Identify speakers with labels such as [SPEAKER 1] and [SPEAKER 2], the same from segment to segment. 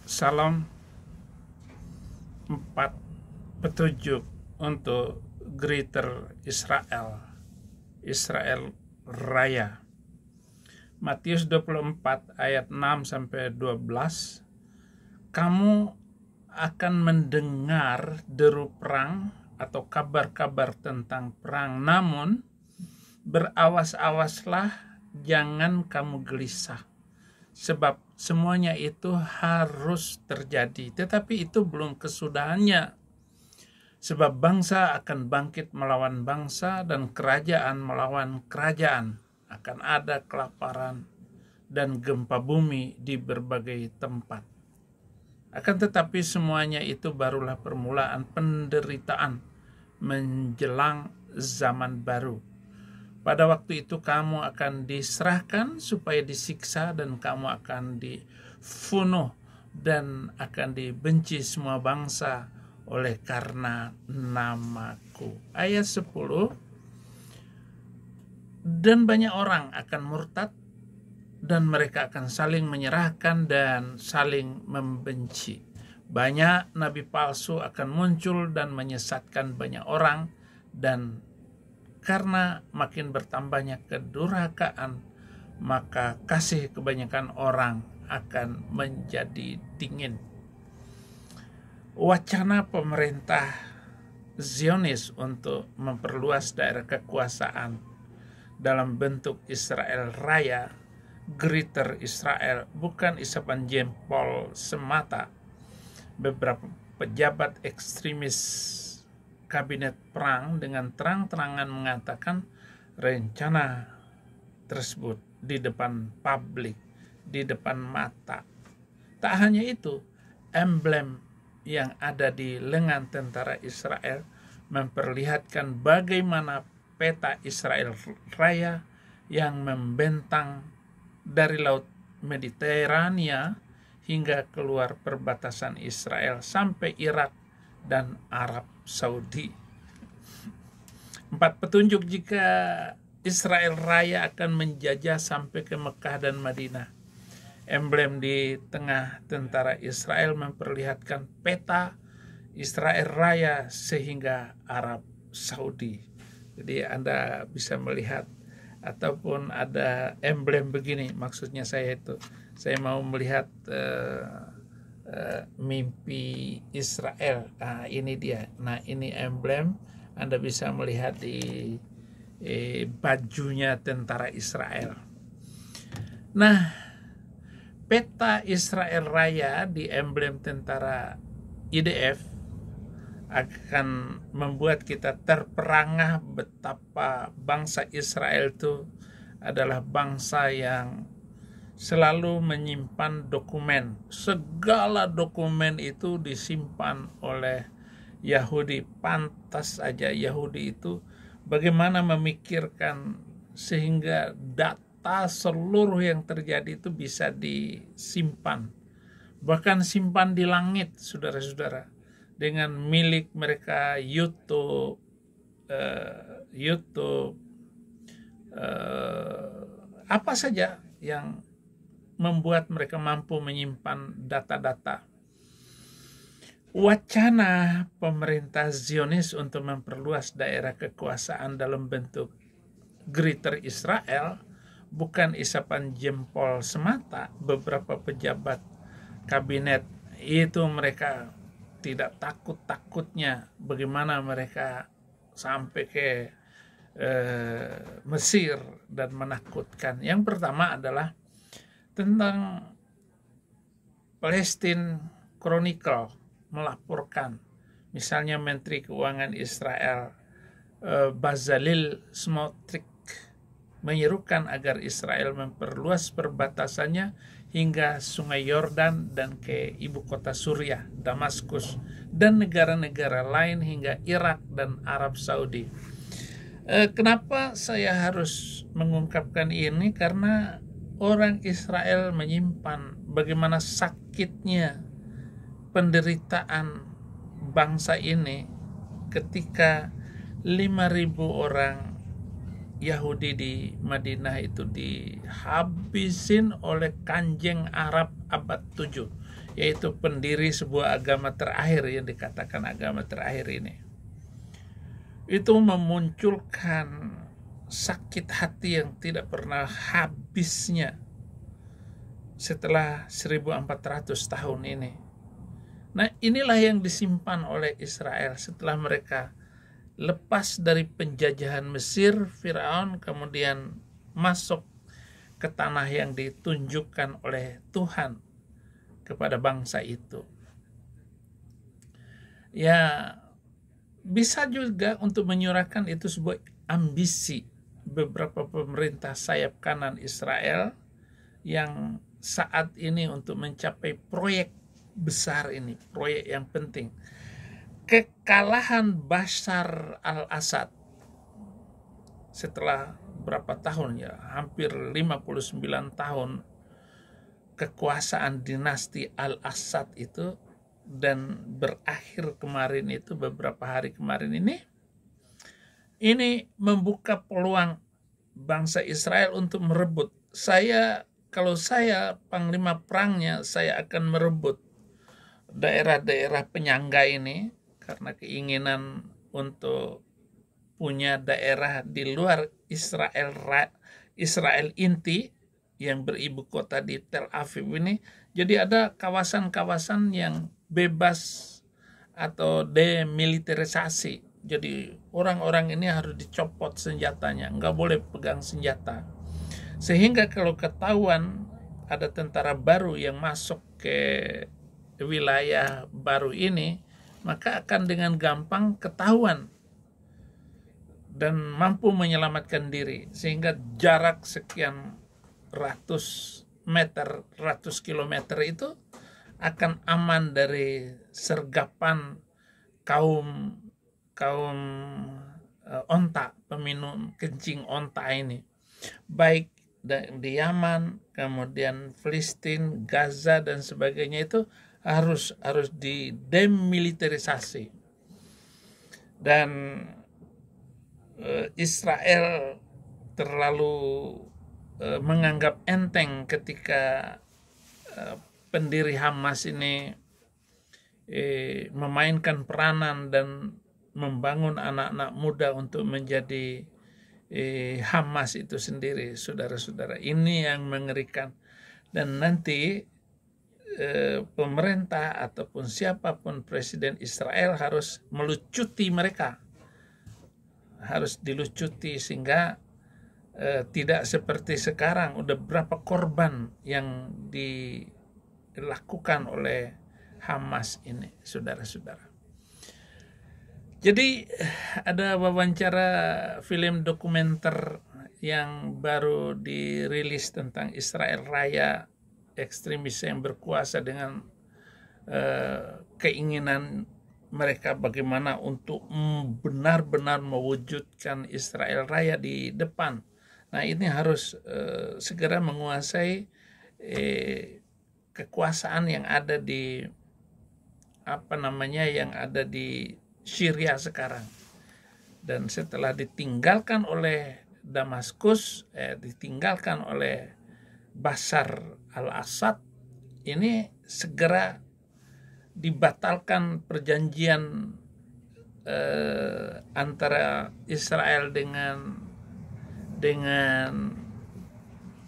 [SPEAKER 1] Salam 4 petunjuk untuk Greater Israel, Israel Raya. Matius 24 ayat 6-12. Kamu akan mendengar deru perang atau kabar-kabar tentang perang, namun berawas-awaslah, jangan kamu gelisah. Sebab semuanya itu harus terjadi, tetapi itu belum kesudahannya. Sebab bangsa akan bangkit melawan bangsa dan kerajaan melawan kerajaan. Akan ada kelaparan dan gempa bumi di berbagai tempat. Akan tetapi semuanya itu barulah permulaan penderitaan menjelang zaman baru. Pada waktu itu kamu akan diserahkan supaya disiksa, dan kamu akan dibunuh dan akan dibenci semua bangsa oleh karena namaku. Ayat 10. Dan banyak orang akan murtad, dan mereka akan saling menyerahkan dan saling membenci. Banyak nabi palsu akan muncul dan menyesatkan banyak orang, dan karena makin bertambahnya kedurhakaan, maka kasih kebanyakan orang akan menjadi dingin. Wacana pemerintah Zionis untuk memperluas daerah kekuasaan dalam bentuk Israel Raya, Greater Israel, bukan isapan jempol semata. Beberapa pejabat ekstremis kabinet perang dengan terang-terangan mengatakan rencana tersebut di depan publik, di depan mata. Tak hanya itu, emblem yang ada di lengan tentara Israel memperlihatkan bagaimana peta Israel Raya yang membentang dari Laut Mediterania hingga keluar perbatasan Israel sampai Irak dan Arab Saudi. 4 petunjuk jika Israel Raya akan menjajah sampai ke Mekah dan Madinah. Emblem di tengah tentara Israel memperlihatkan peta Israel Raya sehingga Arab Saudi. Jadi Anda bisa melihat ataupun ada emblem begini, maksudnya saya mau melihat mimpi Israel. Ini dia. Nah, ini emblem. Anda bisa melihat di bajunya tentara Israel. Nah, peta Israel Raya di emblem tentara IDF akan membuat kita terperangah betapa bangsa Israel itu adalah bangsa yang selalu menyimpan dokumen. Segala dokumen itu disimpan oleh Yahudi. Pantas saja Yahudi itu bagaimana memikirkan sehingga data seluruh yang terjadi itu bisa disimpan. Bahkan simpan di langit, saudara-saudara. Dengan milik mereka YouTube, apa saja yang membuat mereka mampu menyimpan data-data. Wacana pemerintah Zionis untuk memperluas daerah kekuasaan dalam bentuk Greater Israel bukan isapan jempol semata. Beberapa pejabat kabinet itu mereka tidak takut-takutnya bagaimana mereka sampai ke Mesir dan menakutkan. Yang pertama adalah tentang Palestine Chronicle melaporkan, misalnya Menteri Keuangan Israel Bezalel Smotrich menyerukan agar Israel memperluas perbatasannya hingga Sungai Yordan dan ke ibu kota Suriah, Damaskus, dan negara-negara lain hingga Irak dan Arab Saudi. Kenapa saya harus mengungkapkan ini? Karena orang Israel menyimpan bagaimana sakitnya penderitaan bangsa ini ketika 5.000 orang Yahudi di Madinah itu dihabisin oleh Kanjeng Arab abad 7. yaitu pendiri sebuah agama terakhir yang dikatakan agama terakhir ini. Itu memunculkan sakit hati yang tidak pernah habisnya setelah 1400 tahun ini. Nah, inilah yang disimpan oleh Israel setelah mereka lepas dari penjajahan Mesir, Firaun, kemudian masuk ke tanah yang ditunjukkan oleh Tuhan kepada bangsa itu. Ya, bisa juga untuk menyurahkan itu sebuah ambisi beberapa pemerintah sayap kanan Israel yang saat ini untuk mencapai proyek besar ini, proyek yang penting. Kekalahan Bashar al-Assad setelah berapa tahun ya, hampir 59 tahun kekuasaan dinasti al-Assad itu, dan berakhir kemarin itu, beberapa hari kemarin ini membuka peluang bangsa Israel untuk merebut. Kalau saya panglima perangnya, saya akan merebut daerah-daerah penyangga ini karena keinginan untuk punya daerah di luar Israel inti yang beribu kota di Tel Aviv ini. Jadi ada kawasan-kawasan yang bebas atau demilitarisasi. Jadi orang-orang ini harus dicopot senjatanya, nggak boleh pegang senjata. Sehingga kalau ketahuan ada tentara baru yang masuk ke wilayah baru ini, maka akan dengan gampang ketahuan dan mampu menyelamatkan diri. Sehingga jarak sekian ratus meter, ratus kilometer itu akan aman dari sergapan kaum onta, peminum kencing onta ini, baik di Yaman, kemudian Filistin, Gaza dan sebagainya, itu harus didemilitarisasi. Dan Israel terlalu menganggap enteng ketika pendiri Hamas ini memainkan peranan dan membangun anak-anak muda untuk menjadi Hamas itu sendiri. Saudara-saudara, ini yang mengerikan. Dan nanti pemerintah ataupun siapapun presiden Israel harus melucuti mereka, harus dilucuti sehingga tidak seperti sekarang. Udah berapa korban yang dilakukan oleh Hamas ini, saudara-saudara. Jadi ada wawancara film dokumenter yang baru dirilis tentang Israel Raya, ekstremis yang berkuasa dengan keinginan mereka bagaimana untuk benar-benar mewujudkan Israel Raya di depan. Nah, ini harus segera menguasai kekuasaan yang ada di yang ada di Syria sekarang. Dan setelah ditinggalkan oleh Damaskus, ditinggalkan oleh Bashar al-Assad, ini segera dibatalkan perjanjian antara Israel dengan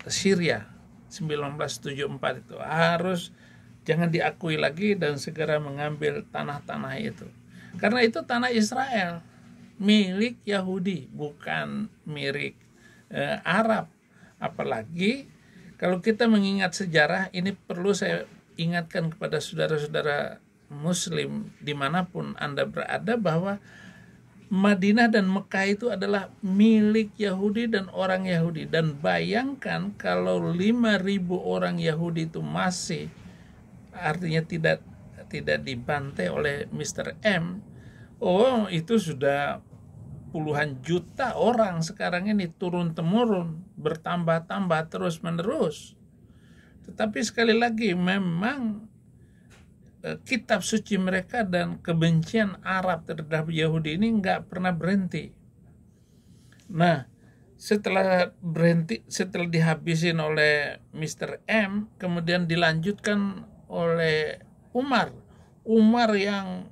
[SPEAKER 1] Syria 1974 itu harus jangan diakui lagi dan segera mengambil tanah-tanah itu. Karena itu tanah Israel, milik Yahudi, bukan milik Arab. Apalagi kalau kita mengingat sejarah, ini perlu saya ingatkan kepada saudara-saudara Muslim dimanapun Anda berada, bahwa Madinah dan Mekah itu adalah milik Yahudi dan orang Yahudi. Dan bayangkan kalau 5.000 orang Yahudi itu masih, artinya tidak dibantai oleh Mr. M. Oh, itu sudah puluhan juta orang sekarang ini, turun-temurun, bertambah-tambah terus-menerus. Tetapi sekali lagi, memang kitab suci mereka dan kebencian Arab terhadap Yahudi ini nggak pernah berhenti. Nah, setelah dihabisin oleh Mr. M, kemudian dilanjutkan oleh Umar. Umar yang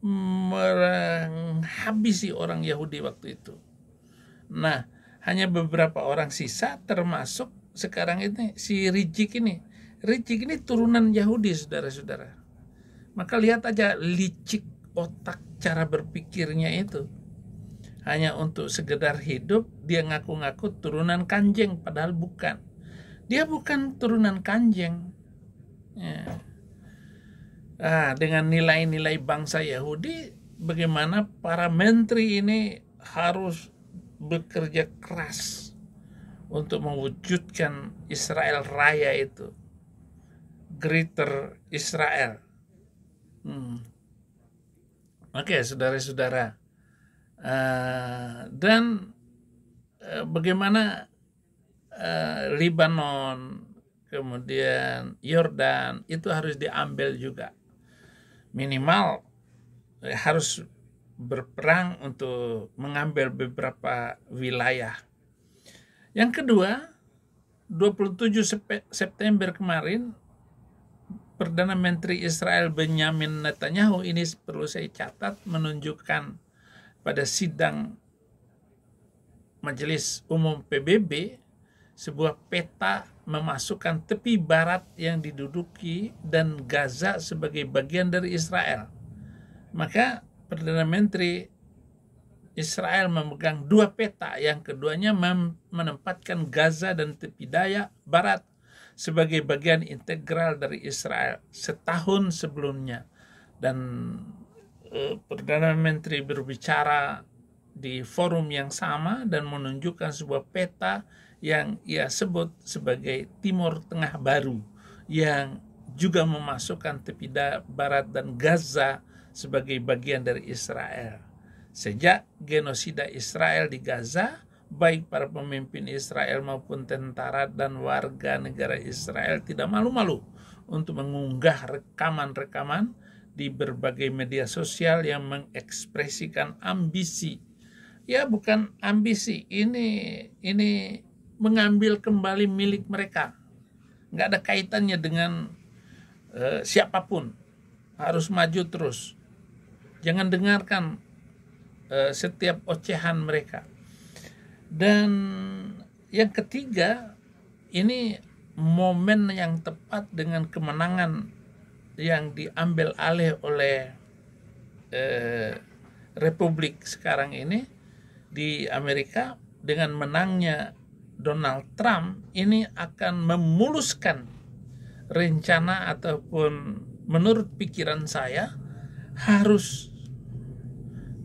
[SPEAKER 1] menghabisi orang Yahudi waktu itu. Nah, hanya beberapa orang sisa, termasuk sekarang ini si Rijik ini. Rijik ini turunan Yahudi, saudara-saudara. Maka lihat aja licik otak cara berpikirnya itu. Hanya untuk sekedar hidup, dia ngaku-ngaku turunan Kanjeng, padahal bukan. Dia bukan turunan Kanjeng. Ya. Dengan nilai-nilai bangsa Yahudi, bagaimana para menteri ini harus bekerja keras untuk mewujudkan Israel Raya itu, Greater Israel. Oke, saudara-saudara, dan bagaimana Lebanon, kemudian Yordan itu harus diambil juga, minimal harus berperang untuk mengambil beberapa wilayah. Yang kedua, 27 September kemarin, Perdana Menteri Israel Benjamin Netanyahu, ini perlu saya catat, menunjukkan pada sidang Majelis Umum PBB sebuah peta memasukkan tepi barat yang diduduki dan Gaza sebagai bagian dari Israel. Maka Perdana Menteri Israel memegang dua peta, yang keduanya menempatkan Gaza dan tepi barat sebagai bagian integral dari Israel setahun sebelumnya. Dan Perdana Menteri berbicara di forum yang sama dan menunjukkan sebuah peta yang ia sebut sebagai Timur Tengah baru, yang juga memasukkan tepi barat dan Gaza sebagai bagian dari Israel. Sejak genosida Israel di Gaza, baik para pemimpin Israel maupun tentara dan warga negara Israel tidak malu-malu untuk mengunggah rekaman-rekaman di berbagai media sosial yang mengekspresikan ambisi. Ya, bukan ambisi, ini mengambil kembali milik mereka. Nggak ada kaitannya dengan siapapun. Harus maju terus. Jangan dengarkan setiap ocehan mereka. Dan yang ketiga, ini momen yang tepat dengan kemenangan yang diambil alih oleh Republik sekarang ini di Amerika. Dengan menangnya Donald Trump, ini akan memuluskan rencana, ataupun menurut pikiran saya harus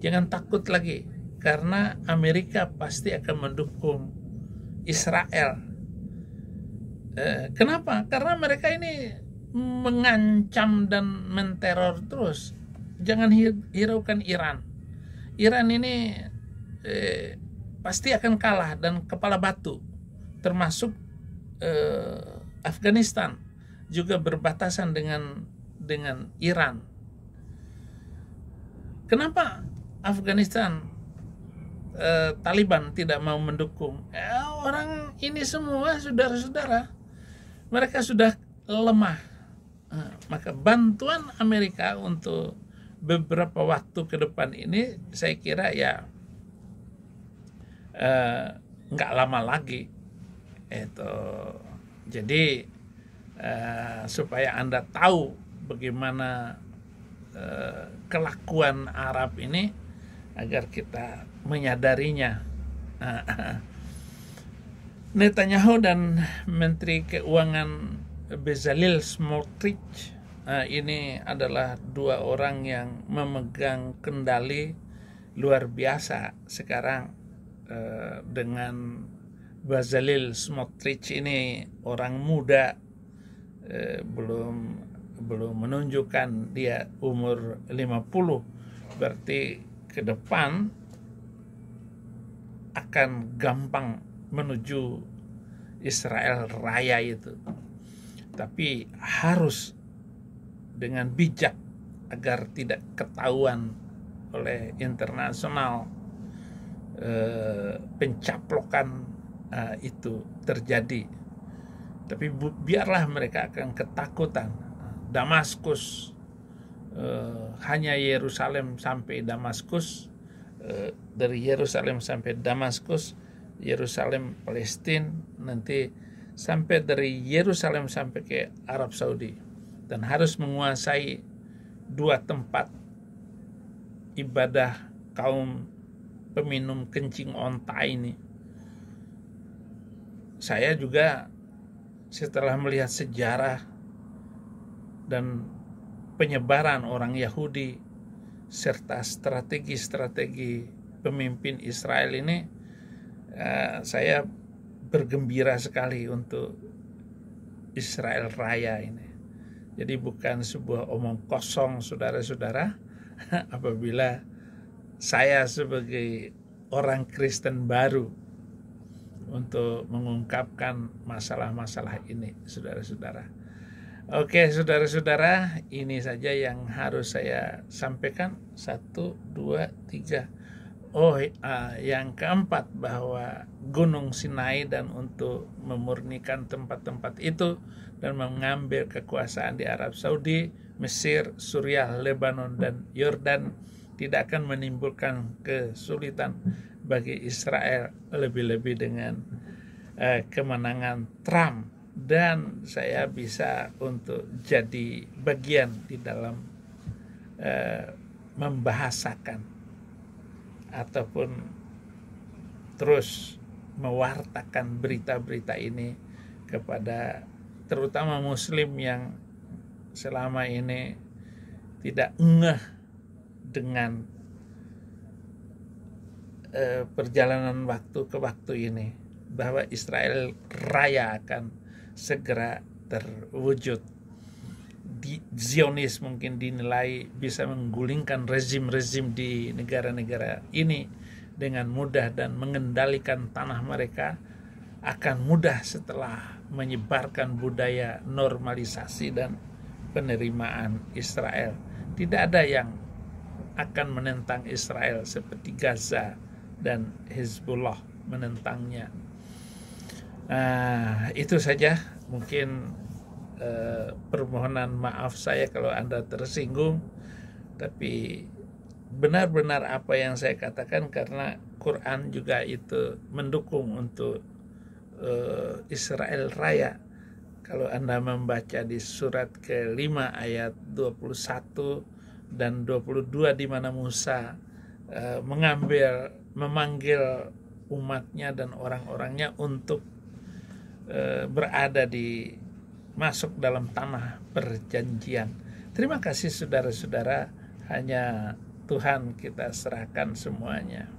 [SPEAKER 1] jangan takut lagi, karena Amerika pasti akan mendukung Israel. Kenapa? Karena mereka ini mengancam dan menteror terus. Jangan hiraukan Iran. Iran ini pasti akan kalah dan kepala batu, termasuk Afghanistan juga berbatasan dengan Iran. Kenapa Afghanistan Taliban tidak mau mendukung? Orang ini semua saudara-saudara, mereka sudah lemah. Maka bantuan Amerika untuk beberapa waktu ke depan ini saya kira ya nggak lama lagi itu. Jadi supaya Anda tahu bagaimana kelakuan Arab ini, agar kita menyadarinya. Netanyahu dan Menteri Keuangan Bezalel Smotrich ini adalah dua orang yang memegang kendali luar biasa sekarang. Dengan Bezalel Smotrich ini orang muda, belum menunjukkan dia umur 50, berarti ke depan akan gampang menuju Israel Raya itu. Tapi harus dengan bijak agar tidak ketahuan oleh internasional pencaplokan itu terjadi. Tapi biarlah mereka akan ketakutan. Damaskus, hanya Yerusalem sampai Damaskus, dari Yerusalem sampai Damaskus, Yerusalem Palestina, nanti sampai dari Yerusalem sampai ke Arab Saudi, dan harus menguasai 2 tempat ibadah kaum peminum kencing onta ini. Saya juga setelah melihat sejarah dan penyebaran orang Yahudi serta strategi-strategi pemimpin Israel ini, saya bergembira sekali untuk Israel Raya ini. Jadi bukan sebuah omong kosong, saudara-saudara, apabila saya sebagai orang Kristen baru untuk mengungkapkan masalah-masalah ini, saudara-saudara. Oke, saudara-saudara, ini saja yang harus saya sampaikan. 1, 2, 3. Yang keempat, bahwa Gunung Sinai dan untuk memurnikan tempat-tempat itu dan mengambil kekuasaan di Arab Saudi, Mesir, Suriah, Lebanon, dan Yordan tidak akan menimbulkan kesulitan bagi Israel, lebih-lebih dengan kemenangan Trump, dan saya bisa untuk jadi bagian di dalam membahasakan ataupun terus mewartakan berita-berita ini kepada terutama Muslim yang selama ini tidak ngeh dengan perjalanan waktu ke waktu ini, bahwa Israel Raya akan segera terwujud. Zionis mungkin dinilai bisa menggulingkan rezim-rezim di negara-negara ini dengan mudah dan mengendalikan tanah mereka akan mudah setelah menyebarkan budaya normalisasi dan penerimaan Israel. Tidak ada yang akan menentang Israel seperti Gaza dan Hezbollah menentangnya. Itu saja mungkin permohonan maaf saya kalau Anda tersinggung, tapi benar-benar apa yang saya katakan karena Quran juga itu mendukung untuk Israel Raya. Kalau Anda membaca di surat ke-5 ayat 21 dan 22, di mana Musa memanggil umatnya dan orang-orangnya untuk berada masuk dalam tanah perjanjian. Terima kasih saudara-saudara, hanya Tuhan kita serahkan semuanya.